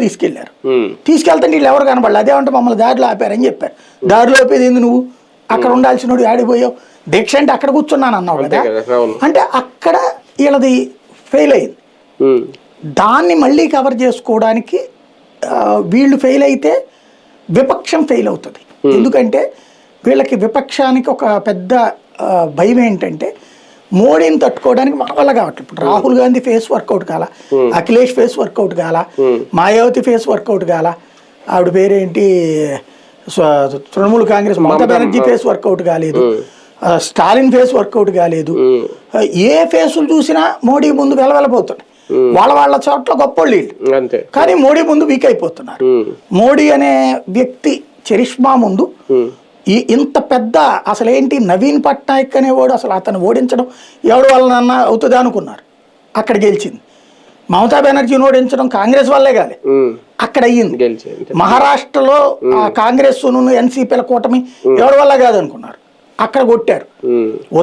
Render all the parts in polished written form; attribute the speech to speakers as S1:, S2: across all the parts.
S1: తీసుకెళ్లారు. తీసుకెళ్తే వీళ్ళు ఎవరు కనబడలేదు. అదేమంటే మమ్మల్ని దారిలో ఆపారని చెప్పారు. దారిలో ఆపేది ఏంది, నువ్వు అక్కడ ఉండాల్సిన వాడు ఆడిపోయావు, దీక్ష అంటే అక్కడ కూర్చున్నాను అన్నావు కదా. అంటే అక్కడ వీళ్ళది ఫెయిల్ అయింది. దాన్ని మళ్ళీ కవర్ చేసుకోవడానికి వీళ్ళు ఫెయిల్ అయితే విపక్షం ఫెయిల్ అవుతుంది. ఎందుకంటే వీళ్ళకి విపక్షానికి ఒక పెద్ద భయం ఏంటంటే మోడీని తట్టుకోవడానికి మన వల్ల కావట్లేదు. ఇప్పుడు రాహుల్ గాంధీ ఫేస్ వర్కౌట్ కాల, అఖిలేష్ ఫేస్ వర్కౌట్ కాల, మాయావతి ఫేస్ వర్కౌట్ కాల, ఆవిడ పేరేంటి తృణమూల్ కాంగ్రెస్ మమతా బెనర్జీ ఫేస్ వర్కౌట్ కాలేదు, స్టాలిన్ ఫేస్ వర్కౌట్ కాలేదు. ఏ ఫేసులు చూసినా మోడీ ముందు వెలవెలపోతున్నాయి. వాళ్ళ చోట్ల గొప్పోళ్ళు వీళ్ళు, కానీ మోడీ ముందు వీక్ అయిపోతున్నారు. మోడీ అనే వ్యక్తి చరిష్మా ముందు ఇంత పెద్ద అసలు ఏంటి నవీన్ పట్నాయక్ అనేవాడు అసలు అతను ఓడించడం ఎవరి వలన అవుతుంది అనుకున్నారు. అక్కడ గెలిచింది. మమతా బెనర్జీని ఓడించడం కాంగ్రెస్ వల్లే కాదు, అక్కడ అయ్యింది. మహారాష్ట్రలో కాంగ్రెస్ ఎన్సీపీల కూటమి ఎవరి వల్ల కాదు అనుకున్నారు, అక్కడ కొట్టారు.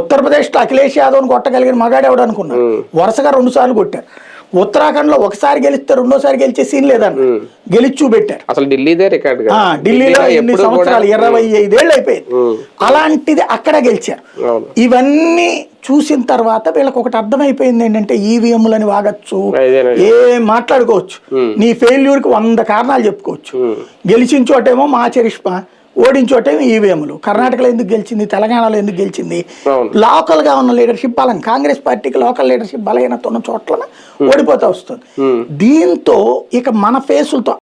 S1: ఉత్తరప్రదేశ్లో అఖిలేష్ యాదవ్ని కొట్టగలిగిన మగాడు ఎవడు అనుకున్నారు, వరుసగా 2 సార్లు కొట్టారు. ఉత్తరాఖండ్ లో ఒకసారి గెలిస్తే రెండోసారి గెలిచే సీన్ లేదన్న, గెలిచి చూపెట్టారు.
S2: అసలు
S1: ఢిల్లీలో ఎన్ని సంవత్సరాలు 25 ఏళ్ళు అయిపోయింది. అలాంటిది అక్కడ గెలిచారు. ఇవన్నీ చూసిన తర్వాత వీళ్ళకి ఒకటి అర్థమైపోయింది ఏంటంటే ఈవీఎంలని వాగచ్చు, మాట్లాడుకోవచ్చు, నీ ఫెయిల్యూర్కి 100 కారణాలు చెప్పుకోవచ్చు. గెలిచిన చోటేమో మా చరిష్మా, ఓడించోటేమో ఈవీఎంలు. కర్ణాటకలో ఎందుకు గెలిచింది, తెలంగాణలో ఎందుకు గెలిచింది, లోకల్ గా ఉన్న లీడర్షిప్ బలం, కాంగ్రెస్ పార్టీకి లోకల్ లీడర్షిప్ బలహీనత ఉన్న చోట్ల ఓడిపోతా వస్తుంది. దీంతో ఇక మన ఫేసులతో